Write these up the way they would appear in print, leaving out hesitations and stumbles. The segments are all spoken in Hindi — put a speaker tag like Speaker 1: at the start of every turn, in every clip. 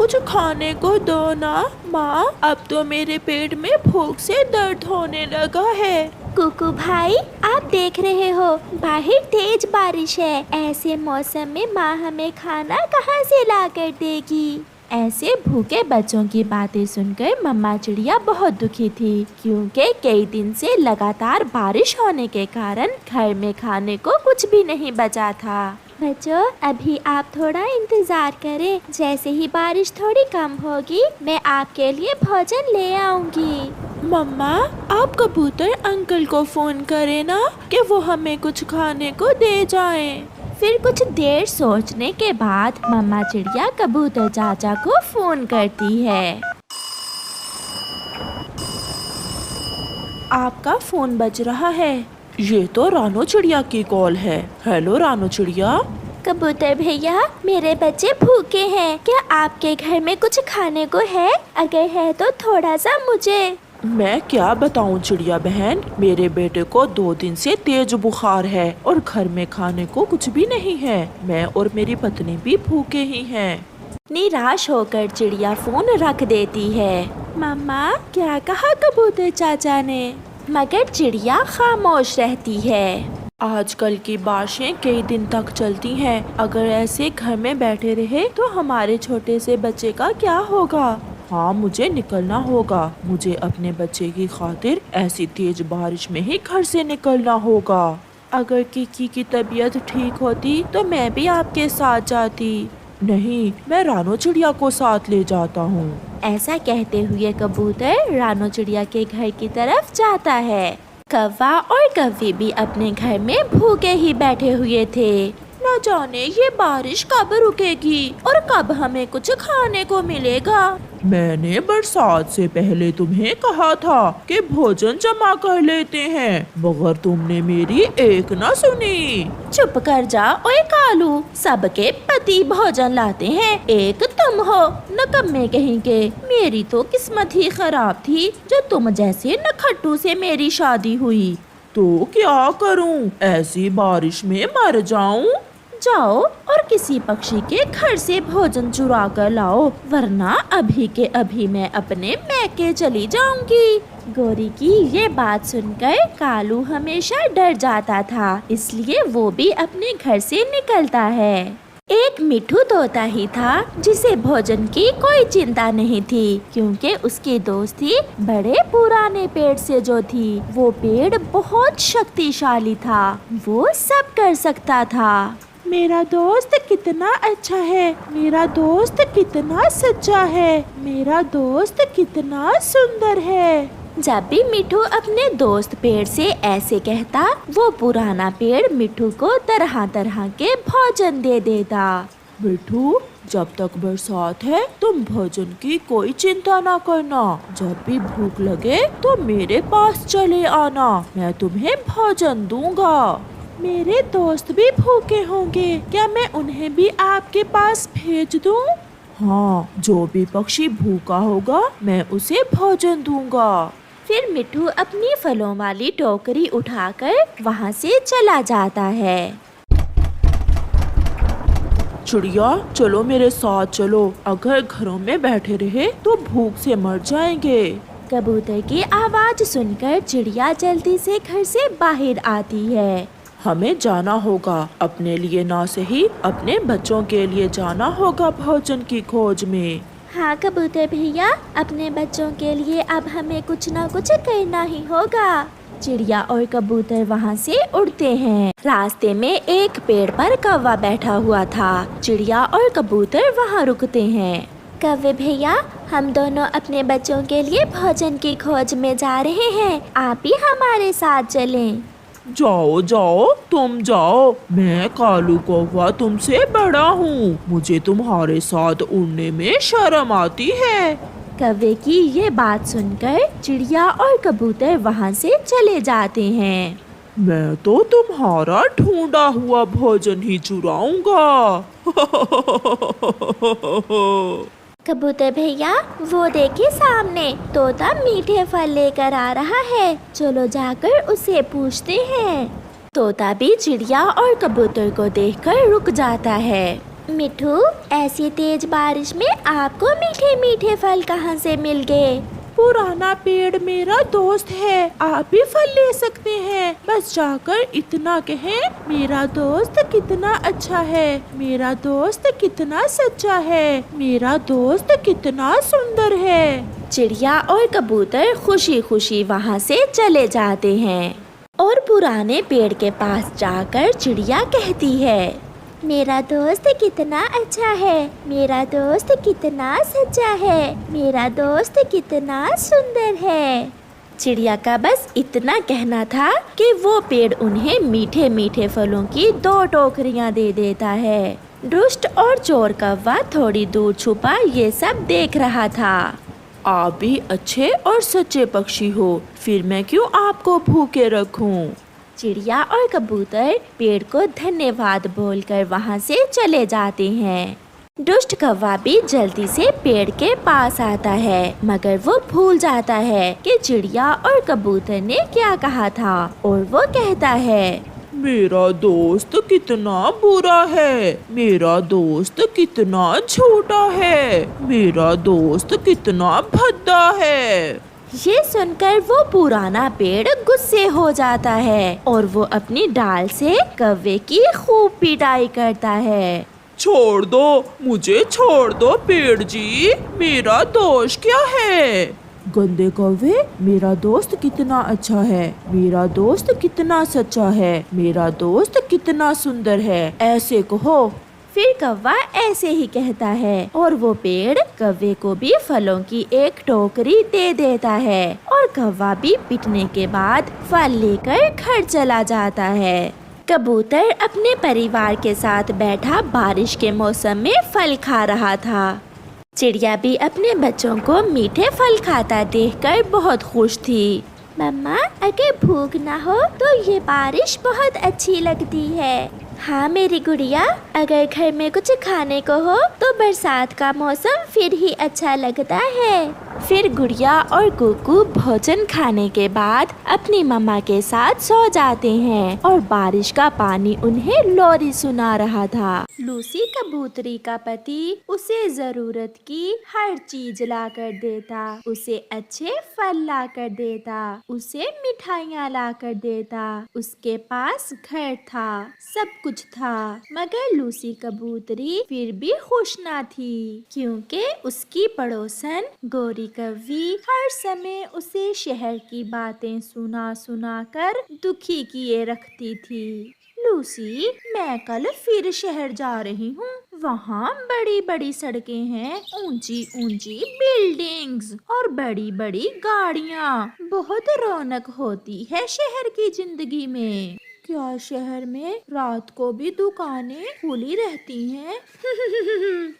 Speaker 1: कुछ खाने को दो ना माँ, अब तो मेरे पेट में भूख से दर्द होने लगा है।
Speaker 2: कुकू भाई, आप देख रहे हो बाहर तेज बारिश है। ऐसे मौसम में माँ हमें खाना कहाँ से ला कर देगी। ऐसे भूखे बच्चों की बातें सुनकर मम्मा चिड़िया बहुत दुखी थी, क्योंकि कई दिन से लगातार बारिश होने के कारण घर में खाने को कुछ भी नहीं बचा था। बच्चों, अभी आप थोड़ा इंतजार करें, जैसे ही बारिश थोड़ी कम होगी मैं आपके लिए भोजन ले आऊंगी।
Speaker 1: मम्मा, आप कबूतर अंकल को फोन करें ना कि वो हमें कुछ खाने को दे जाएं।
Speaker 2: फिर कुछ देर सोचने के बाद मम्मा चिड़िया कबूतर चाचा को फोन करती है।
Speaker 1: आपका फोन बज रहा है। ये तो रानो चिड़िया की कॉल है। हेलो रानो चिड़िया।
Speaker 2: कबूतर भैया, मेरे बच्चे भूखे हैं, क्या आपके घर में कुछ खाने को है? अगर है तो थोड़ा सा मुझे।
Speaker 1: मैं क्या बताऊं चिड़िया बहन, मेरे बेटे को 2 दिन से तेज बुखार है और घर में खाने को कुछ भी नहीं है। मैं और मेरी पत्नी भी भूखे ही हैं।
Speaker 2: निराश होकर चिड़िया फोन रख देती है।
Speaker 1: मम्मा, क्या कहा कबूतर चाचा ने?
Speaker 2: मगर चिड़िया खामोश रहती है।
Speaker 1: आजकल की बारिशें कई दिन तक चलती हैं। अगर ऐसे घर में बैठे रहे तो हमारे छोटे से बच्चे का क्या होगा? हाँ, मुझे निकलना होगा। मुझे अपने बच्चे की खातिर ऐसी तेज बारिश में ही घर से निकलना होगा। अगर किकी की तबीयत ठीक होती तो मैं भी आपके साथ जाती। नहीं, मैं रानो चिड़िया को साथ ले जाता हूँ।
Speaker 2: ऐसा कहते हुए कबूतर रानो चिड़िया के घर की तरफ जाता है। कौवा और कौवी भी अपने घर में भूखे ही बैठे हुए थे।
Speaker 1: न जाने ये बारिश कब रुकेगी और कब हमें कुछ खाने को मिलेगा। मैंने बरसात से पहले तुम्हें कहा था कि भोजन जमा कर लेते हैं, मगर तुमने मेरी एक न सुनी।
Speaker 2: चुप कर जा ओए कालू, सबके पति भोजन लाते हैं, एक तुम हो नकम्मे कहीं के। मेरी तो किस्मत ही खराब थी जो तुम जैसे नखट्टू से मेरी शादी हुई।
Speaker 1: तो क्या करूं, ऐसी बारिश में मर जाऊं?
Speaker 2: जाओ और किसी पक्षी के घर से भोजन चुरा कर लाओ, वरना अभी के अभी मैं अपने मैके चली जाऊंगी। गोरी की ये बात सुनकर कालू हमेशा डर जाता था, इसलिए वो भी अपने घर से निकलता है। एक मिठू तोता ही था जिसे भोजन की कोई चिंता नहीं थी, क्योंकि उसकी दोस्ती बड़े पुराने पेड़ से जो थी। वो पेड़ बहुत शक्तिशाली था, वो सब कर सकता था।
Speaker 1: मेरा दोस्त कितना अच्छा है, मेरा दोस्त कितना सच्चा है, मेरा दोस्त कितना सुंदर है।
Speaker 2: जब भी मिठू अपने दोस्त पेड़ से ऐसे कहता, वो पुराना पेड़ मिठू को तरह तरह के भोजन दे देता।
Speaker 1: मिठू, जब तक बरसात है तुम भोजन की कोई चिंता ना करना। जब भी भूख लगे तो मेरे पास चले आना, मैं तुम्हें भोजन दूंगा। मेरे दोस्त भी भूखे होंगे, क्या मैं उन्हें भी आपके पास भेज दूं? हाँ, जो भी पक्षी भूखा होगा मैं उसे भोजन दूंगा।
Speaker 2: फिर मिठू अपनी फलों वाली टोकरी उठाकर वहाँ से चला जाता है।
Speaker 1: चिड़िया, चलो मेरे साथ चलो, अगर घरों में बैठे रहे तो भूख से मर जाएंगे।
Speaker 2: कबूतर की आवाज सुनकर चिड़िया जल्दी से घर से बाहर आती है।
Speaker 1: हमें जाना होगा, अपने लिए ना सही अपने बच्चों के लिए जाना होगा भोजन की खोज में।
Speaker 2: हाँ कबूतर भैया, अपने बच्चों के लिए अब हमें कुछ न कुछ करना ही होगा। चिड़िया और कबूतर वहाँ से उड़ते हैं। रास्ते में एक पेड़ पर कौवा बैठा हुआ था। चिड़िया और कबूतर वहाँ रुकते हैं। कौवे भैया, हम दोनों अपने बच्चों के लिए भोजन की खोज में जा रहे हैं, आप भी हमारे साथ चलें।
Speaker 1: जाओ जाओ, तुम जाओ, मैं कालू कौवा तुमसे बड़ा हूँ, मुझे तुम्हारे साथ उड़ने में शर्म आती है।
Speaker 2: कौवे की ये बात सुनकर चिड़िया और कबूतर वहाँ से चले जाते हैं।
Speaker 1: मैं तो तुम्हारा ढूंढा हुआ भोजन ही चुराऊंगा।
Speaker 2: कबूतर भैया, वो देखिए सामने तोता मीठे फल लेकर आ रहा है, चलो जाकर उसे पूछते हैं। तोता भी चिड़िया और कबूतर को देखकर रुक जाता है। मिठू, ऐसी तेज बारिश में आपको मीठे मीठे फल कहाँ से मिल गए?
Speaker 1: पुराना पेड़ मेरा दोस्त है, आप भी फल ले सकते हैं। बस जाकर इतना कहें, मेरा दोस्त कितना अच्छा है, मेरा दोस्त कितना सच्चा है, मेरा दोस्त कितना सुंदर है।
Speaker 2: चिड़िया और कबूतर खुशी खुशी वहाँ से चले जाते हैं और पुराने पेड़ के पास जाकर चिड़िया कहती है, मेरा दोस्त कितना अच्छा है, मेरा दोस्त कितना सच्चा है, मेरा दोस्त कितना सुंदर है। चिड़िया का बस इतना कहना था कि वो पेड़ उन्हें मीठे मीठे फलों की 2 टोकरियां दे देता है। दुष्ट और चोर कौवा थोड़ी दूर छुपा ये सब देख रहा था।
Speaker 1: आप भी अच्छे और सच्चे पक्षी हो, फिर मैं क्यों आपको भूखे रखूं?
Speaker 2: चिड़िया और कबूतर पेड़ को धन्यवाद बोलकर वहाँ से चले जाते हैं। दुष्ट कौवा भी जल्दी से पेड़ के पास आता है, मगर वो भूल जाता है कि चिड़िया और कबूतर ने क्या कहा था और वो कहता है,
Speaker 1: मेरा दोस्त कितना बुरा है, मेरा दोस्त कितना झूठा है, मेरा दोस्त कितना भद्दा है।
Speaker 2: ये सुनकर वो पुराना पेड़ गुस्से हो जाता है और वो अपनी डाल से कौवे की खूब पिटाई करता है।
Speaker 1: छोड़ दो, मुझे छोड़ दो पेड़ जी, मेरा दोष क्या है? गंदे कौवे, मेरा दोस्त कितना अच्छा है, मेरा दोस्त कितना सच्चा है, मेरा दोस्त कितना सुंदर है, ऐसे कहो।
Speaker 2: फिर कौवा ऐसे ही कहता है और वो पेड़ कौवे को भी फलों की 1 टोकरी दे देता है और कौवा भी पिटने के बाद फल लेकर घर चला जाता है। कबूतर अपने परिवार के साथ बैठा बारिश के मौसम में फल खा रहा था। चिड़िया भी अपने बच्चों को मीठे फल खाता देखकर बहुत खुश थी। मम्मा, अगर भूख ना हो तो ये बारिश बहुत अच्छी लगती है। हाँ मेरी गुड़िया, अगर घर में कुछ खाने को हो तो बरसात का मौसम फिर ही अच्छा लगता है। फिर गुड़िया और कुकू भोजन खाने के बाद अपनी मम्मा के साथ सो जाते हैं और बारिश का पानी उन्हें लोरी सुना रहा था। लूसी कबूतरी का पति उसे जरूरत की हर चीज ला कर देता, उसे अच्छे फल ला कर देता, उसे मिठाइयाँ ला कर देता, उसके पास घर था, सब कुछ था, मगर लूसी कबूतरी फिर भी खुश ना थी, क्योंकि उसकी पड़ोसन गोरी कौवी हर समय उसे शहर की बातें सुना सुना कर दुखी किए रखती थी। लूसी, मैं कल फिर शहर जा रही हूँ, वहाँ बड़ी बड़ी सड़कें हैं, ऊंची ऊंची बिल्डिंग्स और बड़ी बड़ी गाड़ियाँ, बहुत रौनक होती है शहर की जिंदगी में। क्या शहर में रात को भी दुकानें खुली रहती हैं?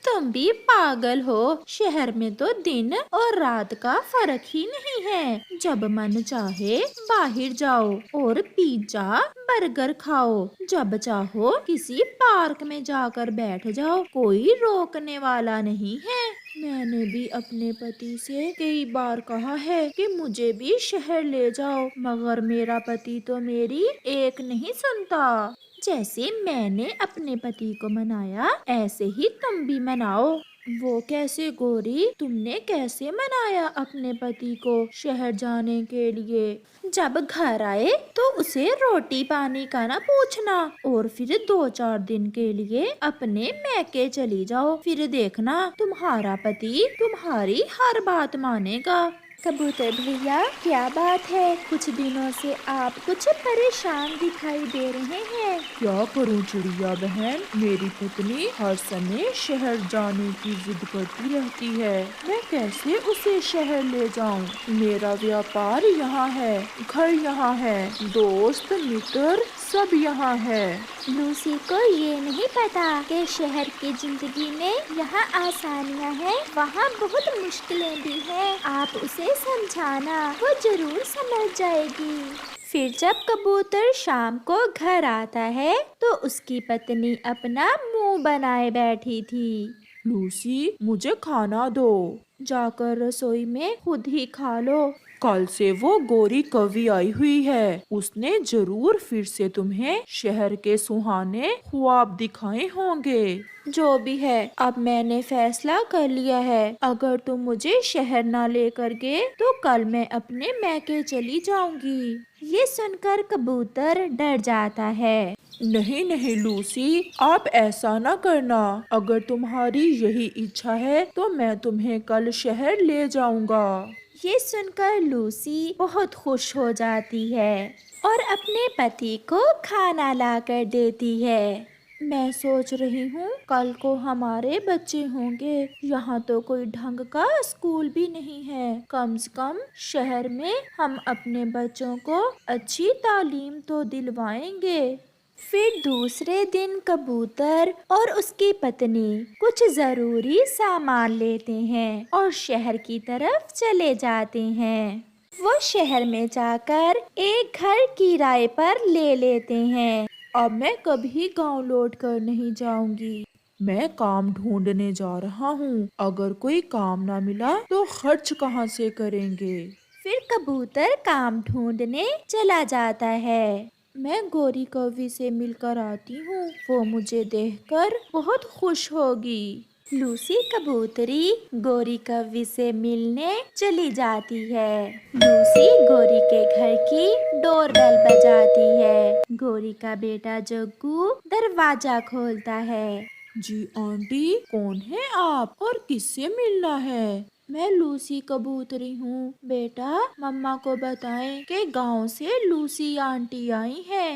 Speaker 2: तुम भी पागल हो, शहर में तो दिन और रात का फर्क ही नहीं है। जब मन चाहे बाहर जाओ और पिज्जा बर्गर खाओ, जब चाहो किसी पार्क में जाकर बैठ जाओ, कोई रोकने वाला नहीं है। मैंने भी अपने पति से कई बार कहा है कि मुझे भी शहर ले जाओ, मगर मेरा पति तो मेरी एक नहीं सुनता। जैसे मैंने अपने पति को मनाया, ऐसे ही तुम भी मनाओ। वो कैसे गोरी, तुमने कैसे मनाया अपने पति को शहर जाने के लिए? जब घर आए तो उसे रोटी पानी का ना पूछना और फिर 2-4 दिन के लिए अपने मैके चली जाओ, फिर देखना तुम्हारा पति तुम्हारी हर बात मानेगा। कबूतर भैया, क्या बात है? कुछ दिनों से आप कुछ परेशान दिखाई दे रहे हैं।
Speaker 1: क्या करूं चिड़िया बहन, मेरी पत्नी हर समय शहर जाने की जिद करती रहती है। मैं कैसे उसे शहर ले जाऊं? मेरा व्यापार यहाँ है, घर यहाँ है, दोस्त मित्र सब यहाँ है।
Speaker 2: लूसी को ये नहीं पता कि शहर की जिंदगी में यहाँ आसानियाँ हैं, वहाँ बहुत मुश्किलें भी हैं। आप उसे समझाना, वो जरूर समझ जाएगी। फिर जब कबूतर शाम को घर आता है तो उसकी पत्नी अपना मुंह बनाए बैठी थी।
Speaker 1: लूसी, मुझे खाना दो, जाकर रसोई में खुद ही खा लो। कल से वो गोरी कवि आई हुई है। उसने जरूर फिर से तुम्हें शहर के सुहाने ख्वाब दिखाए होंगे।
Speaker 2: जो भी है, अब मैंने फैसला कर लिया है। अगर तुम मुझे शहर ना लेकर गए तो कल मैं अपने मैके चली जाऊंगी। ये सुनकर कबूतर डर जाता है।
Speaker 1: नहीं नहीं लूसी, आप ऐसा ना करना। अगर तुम्हारी यही इच्छा है तो मैं तुम्हें कल शहर ले जाऊंगा।
Speaker 2: ये सुनकर लूसी बहुत खुश हो जाती है और अपने पति को खाना लाकर देती है। मैं सोच रही हूँ कल को हमारे बच्चे होंगे। यहाँ तो कोई ढंग का स्कूल भी नहीं है। कम से कम शहर में हम अपने बच्चों को अच्छी तालीम तो दिलवाएंगे। फिर दूसरे दिन कबूतर और उसकी पत्नी कुछ जरूरी सामान लेते हैं और शहर की तरफ चले जाते हैं। वो शहर में जाकर एक घर किराए पर ले लेते हैं।
Speaker 1: अब मैं कभी गांव लौट कर नहीं जाऊंगी। मैं काम ढूंढने जा रहा हूँ। अगर कोई काम ना मिला तो खर्च कहाँ से करेंगे।
Speaker 2: फिर कबूतर काम ढूंढने चला जाता है। मैं गोरी कौवी से मिलकर आती हूँ। वो मुझे देखकर बहुत खुश होगी। लूसी कबूतरी गोरी कौवी से मिलने चली जाती है। लूसी गोरी के घर की डोरबेल बजाती है। गोरी का बेटा जग्गू दरवाजा खोलता है।
Speaker 1: जी आंटी, कौन है आप और किससे मिलना है।
Speaker 2: मैं लूसी कबूतरी हूँ। बेटा, मम्मा को बताएं कि गांव से लूसी आंटी आई है।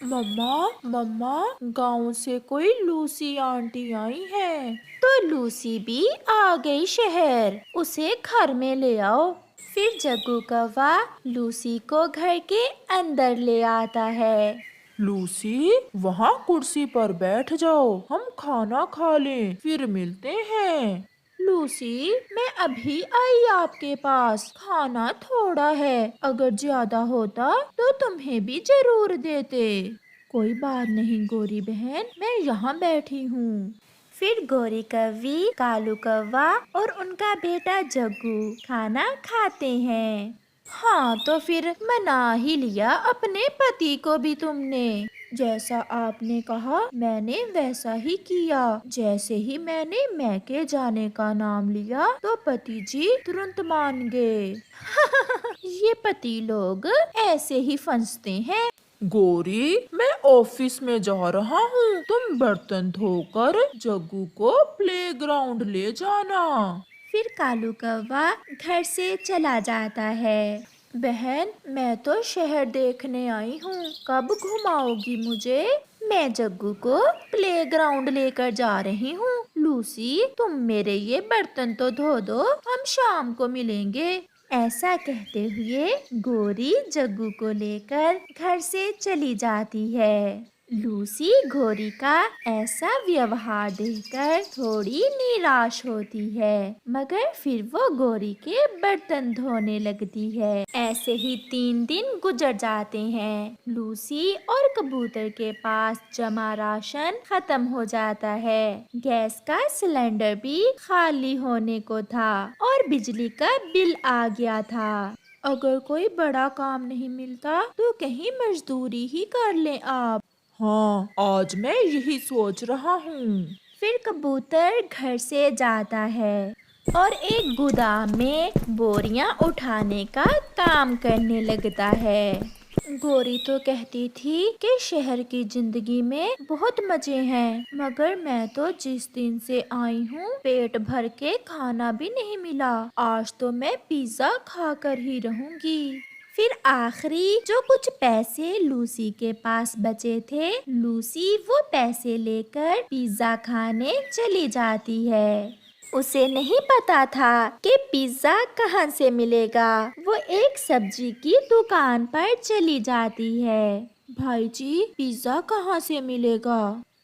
Speaker 1: मम्मा मम्मा, गांव से कोई लूसी आंटी आई है।
Speaker 2: तो लूसी भी आ गई शहर। उसे घर में ले आओ। फिर जग्गू कौवा लूसी को घर के अंदर ले आता है।
Speaker 1: लूसी, वहाँ कुर्सी पर बैठ जाओ, हम खाना खा लें, फिर मिलते हैं।
Speaker 2: लूसी, मैं अभी आई आपके पास। खाना थोड़ा है, अगर ज्यादा होता तो तुम्हें भी जरूर देते।
Speaker 1: कोई बात नहीं गोरी बहन, मैं यहाँ बैठी हूँ।
Speaker 2: फिर गोरी कौवी, कालू कौवा और उनका बेटा जग्गू खाना खाते हैं। हाँ, तो फिर मना ही लिया अपने पति को भी तुमने। जैसा आपने कहा मैंने वैसा ही किया। जैसे ही मैंने मैके जाने का नाम लिया तो पति जी तुरंत मान गए। ये पति लोग ऐसे ही फंसते हैं।
Speaker 1: गोरी, मैं ऑफिस में जा रहा हूँ। तुम बर्तन धोकर जग्गू को प्लेग्राउंड ले जाना।
Speaker 2: फिर कालू कौवा घर से चला जाता है। बहन, मैं तो शहर देखने आई हूँ, कब घुमाओगी मुझे। मैं जग्गू को प्लेग्राउंड लेकर जा रही हूँ। लूसी, तुम मेरे ये बर्तन तो धो दो, हम शाम को मिलेंगे। ऐसा कहते हुए गोरी जग्गू को लेकर घर से चली जाती है। लूसी गोरी का ऐसा व्यवहार देखकर थोड़ी निराश होती है, मगर फिर वो गोरी के बर्तन धोने लगती है। ऐसे ही 3 दिन गुजर जाते हैं। लूसी और कबूतर के पास जमा राशन खत्म हो जाता है। गैस का सिलेंडर भी खाली होने को था और बिजली का बिल आ गया था।
Speaker 1: अगर कोई बड़ा काम नहीं मिलता तो कहीं मजदूरी ही कर लें आप। हाँ, आज मैं यही सोच रहा हूँ।
Speaker 2: फिर कबूतर घर से जाता है और एक गोदाम में बोरियां उठाने का काम करने लगता है। गोरी तो कहती थी कि शहर की जिंदगी में बहुत मजे हैं, मगर मैं तो जिस दिन से आई हूँ पेट भर के खाना भी नहीं मिला। आज तो मैं पिज्जा खाकर ही रहूंगी। फिर आखिरी जो कुछ पैसे लूसी के पास बचे थे, लूसी वो पैसे लेकर पिज्जा खाने चली जाती है। उसे नहीं पता था कि पिज्जा कहाँ से मिलेगा। वो एक सब्जी की दुकान पर चली जाती है।
Speaker 1: भाई जी, पिज्जा कहाँ से मिलेगा।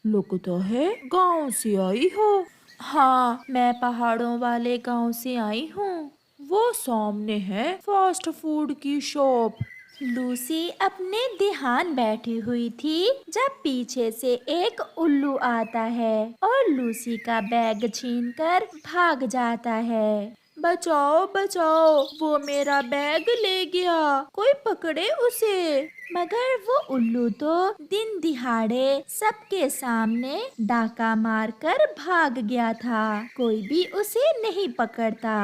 Speaker 1: लगता है गांव से आई हो। हाँ, मैं पहाड़ों वाले गांव से आई हूँ। वो सामने है फास्ट फूड की शॉप।
Speaker 2: लूसी अपने ध्यान बैठी हुई थी जब पीछे से एक उल्लू आता है और लूसी का बैग छीनकर भाग जाता है।
Speaker 1: बचाओ बचाओ, वो मेरा बैग ले गया, कोई पकड़े उसे।
Speaker 2: मगर वो उल्लू तो दिन दिहाड़े सबके सामने डाका मारकर भाग गया था, कोई भी उसे नहीं पकड़ता।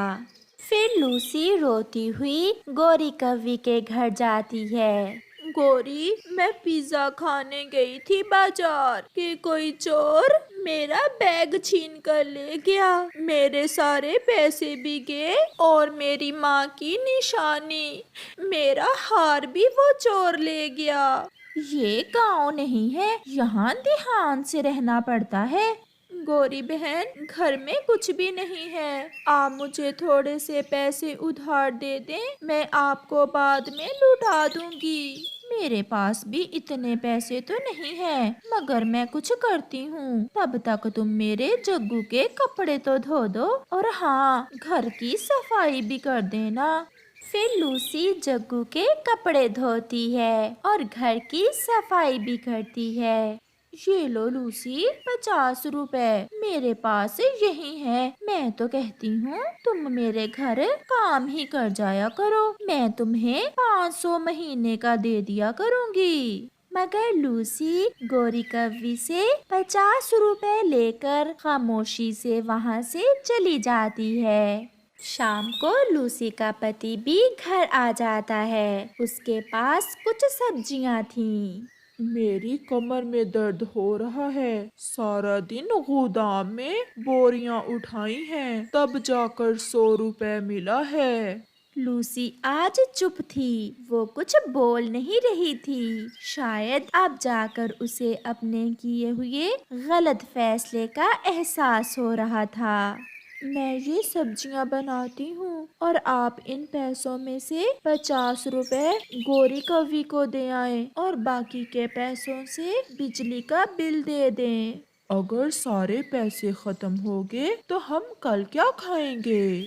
Speaker 2: फिर लूसी रोती हुई गोरी कौवी के घर जाती है।
Speaker 1: गोरी, मैं पिज्जा खाने गई थी बाजार कि कोई चोर मेरा बैग छीन कर ले गया, मेरे सारे पैसे भी गए और मेरी माँ की निशानी, मेरा हार भी वो चोर ले गया।
Speaker 2: ये गांव नहीं है, यहाँ ध्यान से रहना पड़ता है।
Speaker 1: गोरी बहन, घर में कुछ भी नहीं है, आप मुझे थोड़े से पैसे उधार दे दें, मैं आपको बाद में लौटा दूंगी।
Speaker 2: मेरे पास भी इतने पैसे तो नहीं है, मगर मैं कुछ करती हूँ, तब तक तुम मेरे जग्गू के कपड़े तो धो दो, और हाँ, घर की सफाई भी कर देना। फिर लूसी जग्गू के कपड़े धोती है और घर की सफाई भी करती है। ये लो लूसी, 50 रुपए मेरे पास यही है। मैं तो कहती हूँ तुम मेरे घर काम ही कर जाया करो, मैं तुम्हें 500 महीने का दे दिया करूँगी। मगर लूसी गोरी कौवी से 50 रुपए लेकर खामोशी से वहाँ से चली जाती है। शाम को लूसी का पति भी घर आ जाता है, उसके पास कुछ सब्जियाँ थीं।
Speaker 1: मेरी कमर में दर्द हो रहा है, सारा दिन गोदाम में बोरियां उठाई हैं, तब जाकर 100 रुपए मिला है।
Speaker 2: लूसी आज चुप थी, वो कुछ बोल नहीं रही थी। शायद अब जाकर उसे अपने किए हुए गलत फैसले का एहसास हो रहा था।
Speaker 1: मैं ये सब्जियां बनाती हूँ और आप इन पैसों में से 50 रुपए गोरी कौवी को दे आए और बाकी के पैसों से बिजली का बिल दे दें। अगर सारे पैसे खत्म हो गए तो हम कल क्या खाएंगे?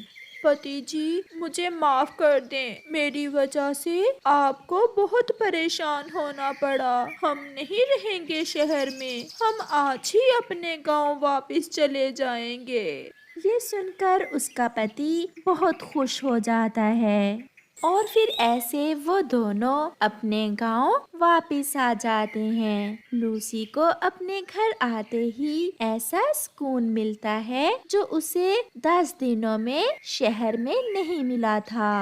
Speaker 1: पति जी, मुझे माफ कर दें, मेरी वजह से आपको बहुत परेशान होना पड़ा। हम नहीं रहेंगे शहर में, हम आज ही अपने गांव वापस चले जाएंगे।
Speaker 2: ये सुनकर उसका पति बहुत खुश हो जाता है और फिर ऐसे वो दोनों अपने गांव वापस आ जाते हैं। लूसी को अपने घर आते ही ऐसा सुकून मिलता है जो उसे 10 दिनों में शहर में नहीं मिला था।